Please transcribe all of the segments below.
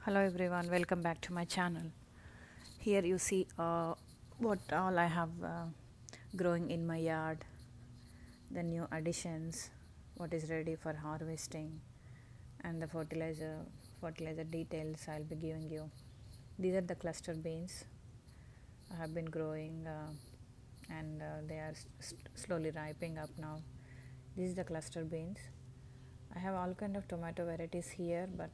Hello everyone, welcome back to my channel. Here you see what all I have growing in my yard, the new additions, what is ready for harvesting, and the fertilizer details I'll be giving you. These are the cluster beans I have been growing and they are slowly ripening up now. This is the cluster beans. I have all kind of tomato varieties here, but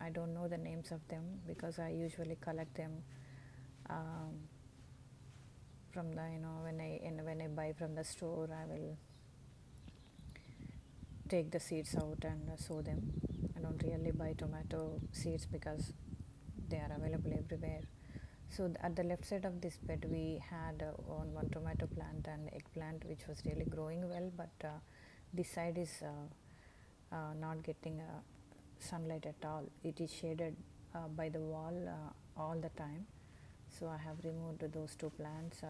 I don't know the names of them because I usually collect them um, from the when I buy from the store. I will take the seeds out and sow them. I don't really buy tomato seeds because they are available everywhere. So at the left side of this bed we had one tomato plant and eggplant which was really growing well, but this side is not getting sunlight at all. It is shaded by the wall all the time. So I have removed those two plants.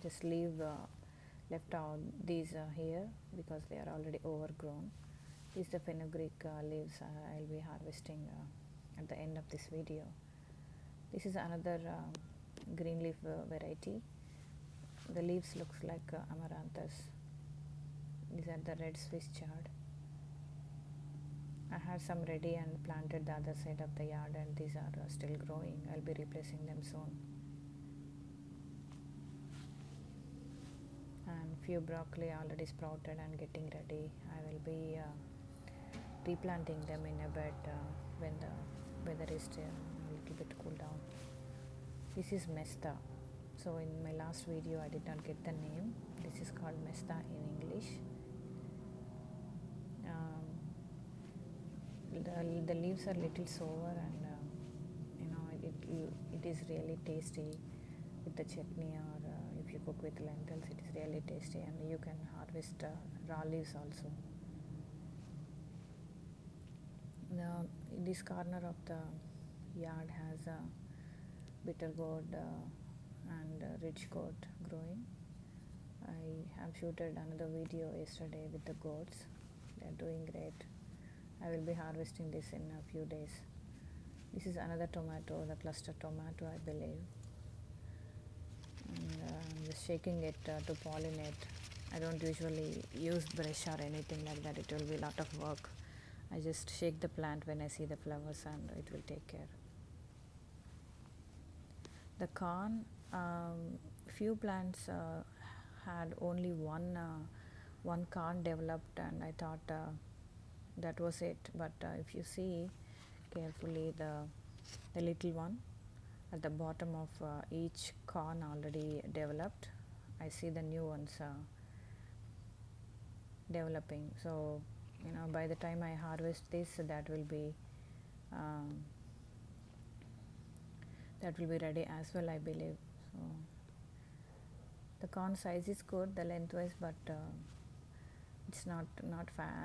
Just left out these here because they are already overgrown. These are the fenugreek leaves I'll be harvesting at the end of this video. This is another green leaf variety. The leaves looks like amaranthus. These are the red Swiss chard. I had some ready and planted the other side of the yard, and these are still growing. I'll be replacing them soon. And few broccoli already sprouted and getting ready. I will be replanting them in a bed when the weather is a little bit cool down. This is Mesta. So in my last video I did not get the name. This is called Mesta in English. The leaves are little sour and it is really tasty with the chutney, or if you cook with lentils it is really tasty, and you can harvest raw leaves also. This corner of the yard has bitter gourd and rich gourd growing. I have shooted another video yesterday with the gourds. They are doing great. I will be harvesting this in a few days. This is another tomato, the cluster tomato I believe. And I'm just shaking it to pollinate. I don't usually use brush or anything like that. It will be a lot of work. I just shake the plant when I see the flowers and it will take care. The corn, few plants had only one corn developed, and I thought that was it. But if you see carefully, the little one at the bottom of each corn already developed. I see the new ones developing. So by the time I harvest this, that will be ready as well, I believe. So the corn size is good, the lengthwise, but it's not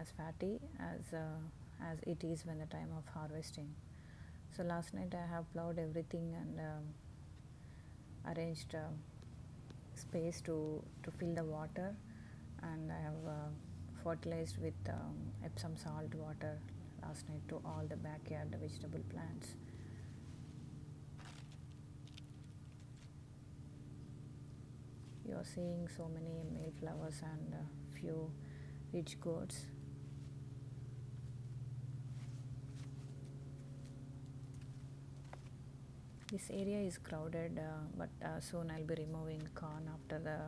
as fatty as it is when the time of harvesting. So last night I have plowed everything and arranged space to fill the water, and I have fertilized with Epsom salt water last night to all the backyard vegetable plants. You are seeing so many male flowers and few rich gourds. This area is crowded, but soon I'll be removing corn after the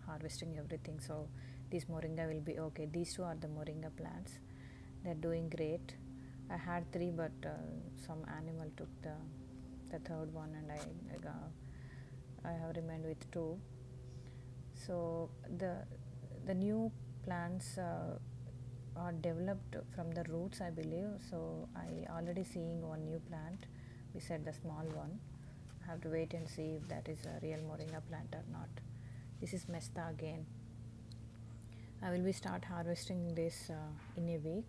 harvesting everything. So this Moringa will be okay. These two are the Moringa plants. They're doing great. I had three, but some animal took the third one, and I have remained with two. So the new plants are developed from the roots, I believe. So I already seeing one new plant beside the small one. I have to wait and see if that is a real Moringa plant or not. This is Mesta again. I will be start harvesting this in a week.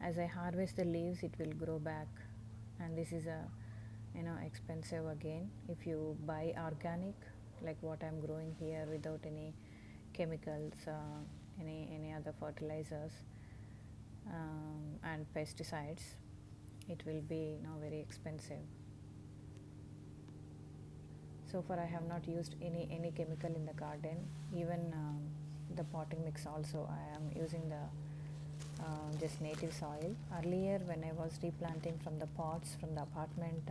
As I harvest the leaves, it will grow back, and this is a expensive again. If you buy organic, like what I'm growing here, without any chemicals, any other fertilizers and pesticides, it will be very expensive. So far I have not used any chemical in the garden. Even the potting mix also I am using the just native soil. Earlier when I was replanting from the pots from the apartment,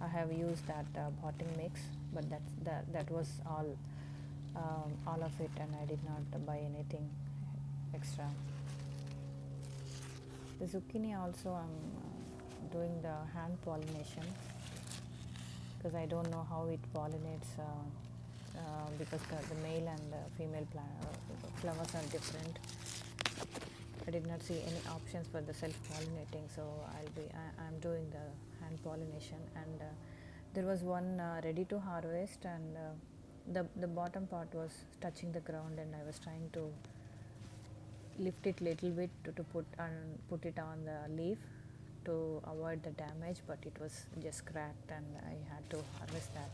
I have used that potting mix, but that was all of it, and I did not buy anything extra. The zucchini also I'm doing the hand pollination, because I don't know how it pollinates, because the male and the female flowers are different. I did not see any options for the self-pollinating, so I'm doing the hand pollination. And there was one ready to harvest, and the bottom part was touching the ground, and I was trying to lift it little bit to put it on the leaf to avoid the damage, but it was just cracked and I had to harvest that.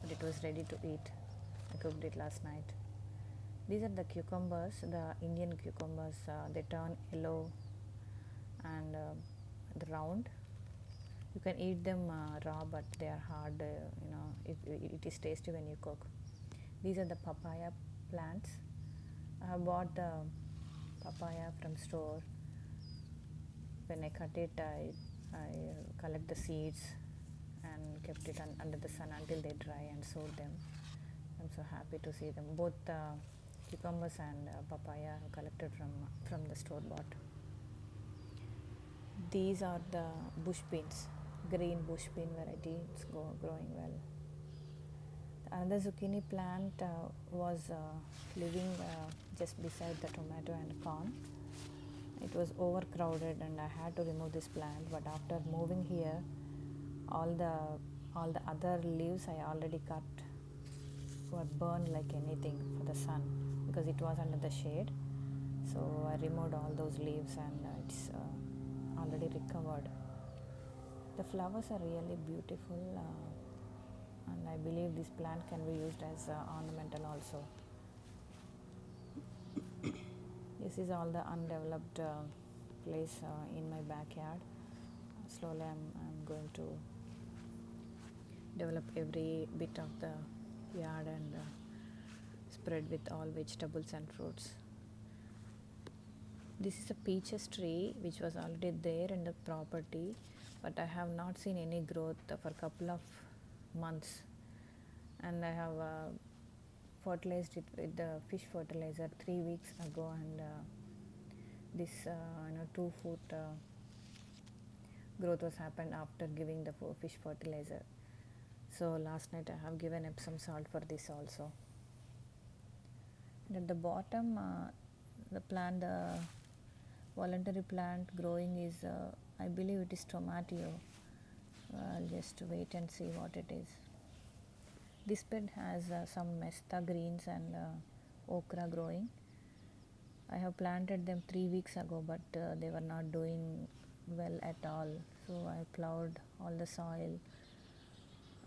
But it was ready to eat. I cooked it last night. These are the cucumbers, the Indian cucumbers. They turn yellow and round. You can eat them raw, but they are hard. It is tasty when you cook. These are the papaya plants. I have bought the papaya from store. When I cut it, I collect the seeds and kept it under the sun until they dry and sowed them. I'm so happy to see them. Both cucumbers and papaya are collected from the store bought. These are the bush beans, green bush bean variety. It's growing well. Another zucchini plant was living just beside the tomato and corn. It was overcrowded and I had to remove this plant, but after moving here, all the other leaves I already cut were burned like anything for the sun, because it was under the shade. So I removed all those leaves and it's already recovered. The flowers are really beautiful, and I believe this plant can be used as ornamental also. This is all the undeveloped place in my backyard. Slowly I'm going to develop every bit of the yard and spread with all vegetables and fruits. This is a peaches tree which was already there in the property, but I have not seen any growth for a couple of months, and I have fertilized it with the fish fertilizer 3 weeks ago, and this 2-foot growth was happened after giving the fish fertilizer. So last night I have given Epsom salt for this also. And at the bottom, the voluntary plant growing is, I believe it is tomato. I'll just wait and see what it is. This bed has some Mesta greens and okra growing. I have planted them 3 weeks ago, but they were not doing well at all. So I plowed all the soil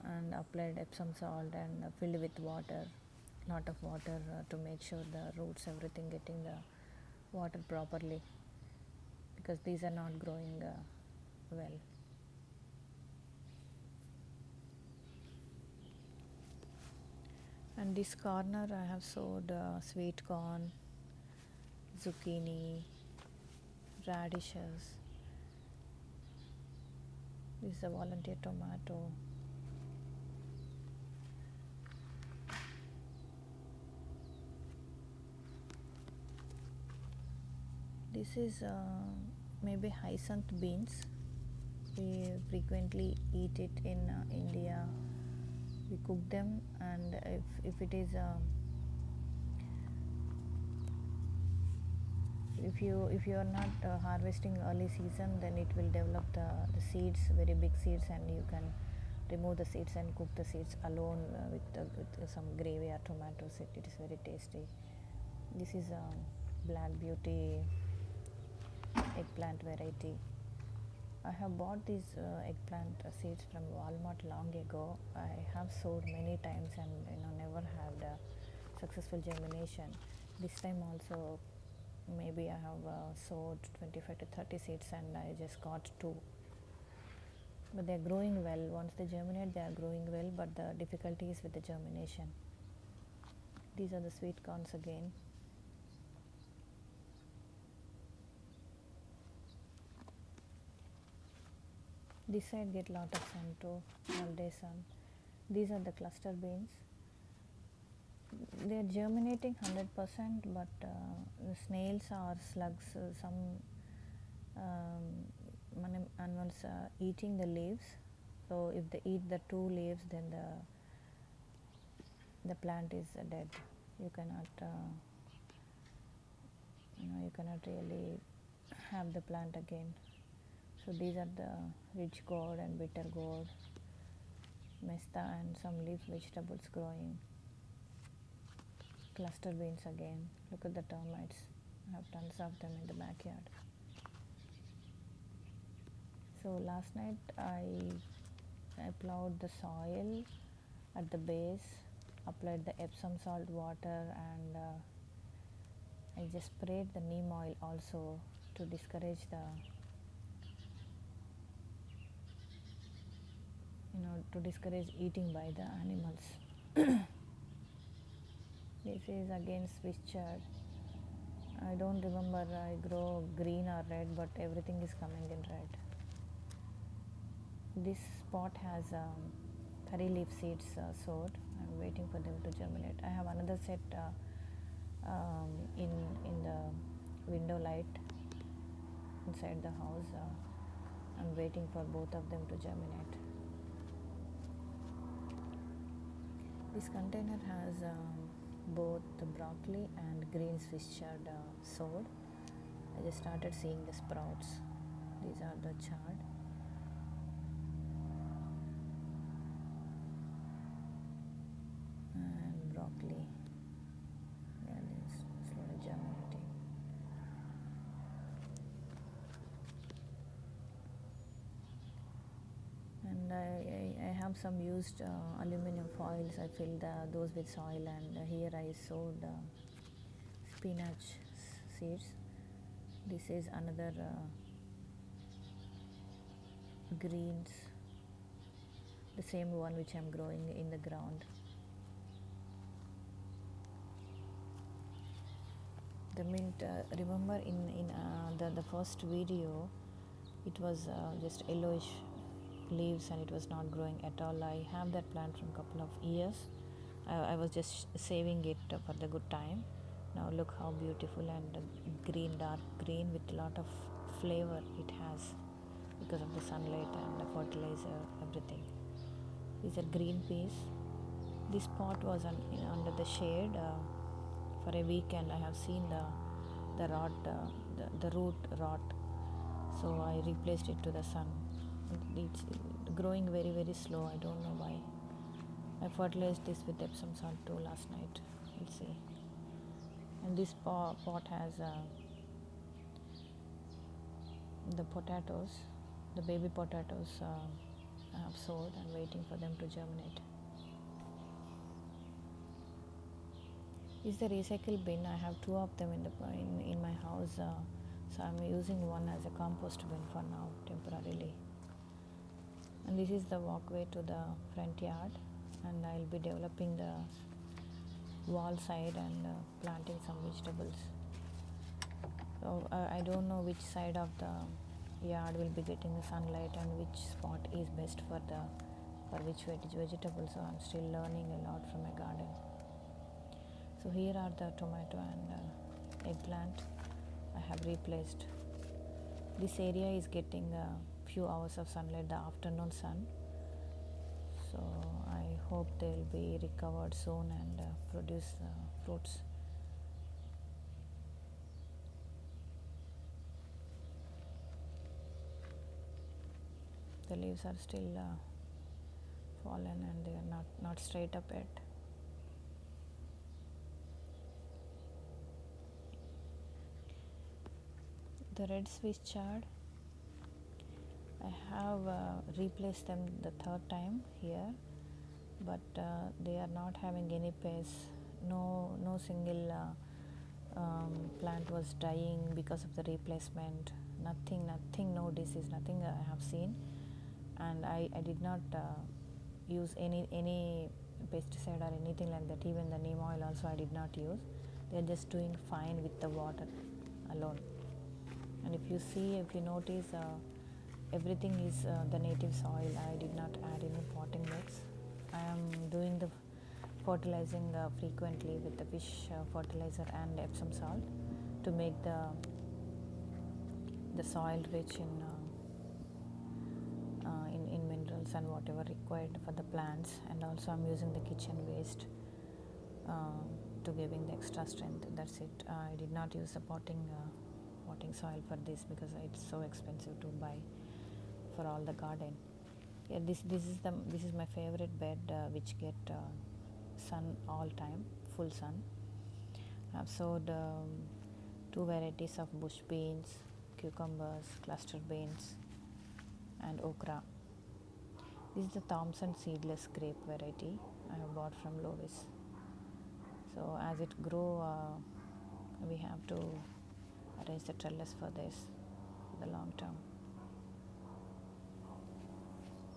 and applied Epsom salt and filled with water, lot of water, to make sure the roots, everything getting the water properly, because these are not growing well. And this corner I have sowed sweet corn, zucchini, radishes. This is a volunteer tomato. This is maybe hyacinth beans. We frequently eat it in India. We cook them, and if it is if you are not harvesting early season, then it will develop the seeds, very big seeds, and you can remove the seeds and cook the seeds alone with some gravy or tomatoes. It is very tasty. This is a Black Beauty eggplant variety. I have bought these eggplant seeds from Walmart long ago. I have sowed many times and never had successful germination. This time also maybe I have sowed 25 to 30 seeds and I just got 2. but they are growing well. Once they germinate, they are growing well, but the difficulty is with the germination. These are the sweet corns again. This side get lot of sun too, all day sun. These are the cluster beans. They are germinating 100%, but the snails or slugs, some animals eating the leaves. So if they eat the 2 leaves, then the plant is dead. You cannot you cannot really have the plant again. So these are the rich gourd and bitter gourd, mesta and some leaf vegetables growing. Cluster beans again. Look at the termites. I have tons of them in the backyard. So last night I plowed the soil at the base, applied the Epsom salt water, and I just sprayed the neem oil also to discourage eating by the animals. This is again Swiss chard. I don't remember I grow green or red, but everything is coming in red. This pot has curry leaf seeds sowed. I'm waiting for them to germinate. I have another set in the window light inside the house. I'm waiting for both of them to germinate. This container has both the broccoli and green Swiss chard sowed. I just started seeing the sprouts. These are the chard. And broccoli. Yeah, it's slowly germinating. And I have some used aluminum foils. I filled those with soil, and here I sowed spinach seeds. This is another greens, the same one which I'm growing in the ground. The mint, remember in the first video, it was just yellowish leaves and it was not growing at all. I have that plant from a couple of years. I was just saving it for the good time. Now look how beautiful and green, dark green with a lot of flavor it has because of the sunlight and the fertilizer, everything. These are green peas. This pot was under the shade for a weekend. I have seen the rot, the root rot, so I replaced it to the sun. It's growing very, very slow. I don't know why. I fertilized this with Epsom salt too last night. We'll see. And this pot has the potatoes, the baby potatoes I have sowed and waiting for them to germinate. Is the recycle bin. I have 2 of them in my house, so I'm using one as a compost bin for now, temporarily. And this is the walkway to the front yard, and I'll be developing the wall side and planting some vegetables. So I don't know which side of the yard will be getting the sunlight and which spot is best for which vegetable. So I'm still learning a lot from a garden. So here are the tomato and eggplant I have replaced. This area is getting a few hours of sunlight, the afternoon sun. So I hope they'll be recovered soon and produce fruits. The leaves are still fallen and they are not straight up yet. The red Swiss chard, I have replaced them the 3rd time here, but they are not having any pests. No single plant was dying because of the replacement. Nothing, no disease, nothing I have seen. and I did not use any pesticide or anything like that. Even the neem oil also I did not use. They are just doing fine with the water alone. And if you notice, everything is the native soil. I did not add any potting mix. I am doing the fertilizing frequently with the fish fertilizer and Epsom salt to make the soil rich in minerals and whatever required for the plants. And also I'm using the kitchen waste to giving the extra strength. That's it. I did not use the potting soil for this because it's so expensive to buy for all the garden. Yeah, this is my favorite bed, which get sun all time, full sun. I've sowed 2 varieties of bush beans, cucumbers, cluster beans, and okra. This is the Thompson seedless grape variety I have bought from Lovis. So as it grow, we have to arrange the trellis for this for the long term.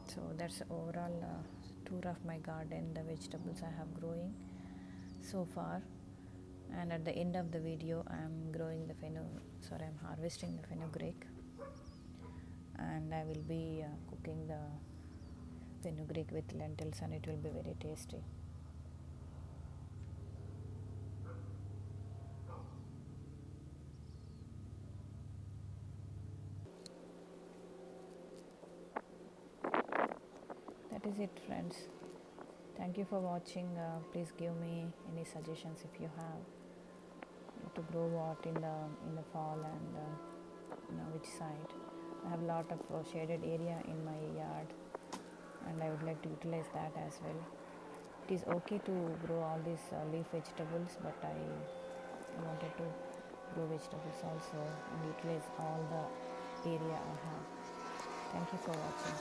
So that's the overall tour of my garden, the vegetables I have growing so far. And at the end of the video, I'm harvesting the fenugreek, and I will be cooking the fenugreek with lentils, and it will be very tasty. That is it, friends. Thank you for watching. Please give me any suggestions if you have to grow what in the fall, and which side. I have a lot of shaded area in my yard, and I would like to utilize that as well. It is okay to grow all these leaf vegetables, but I wanted to grow vegetables also and utilize all the area I have. Thank you for watching.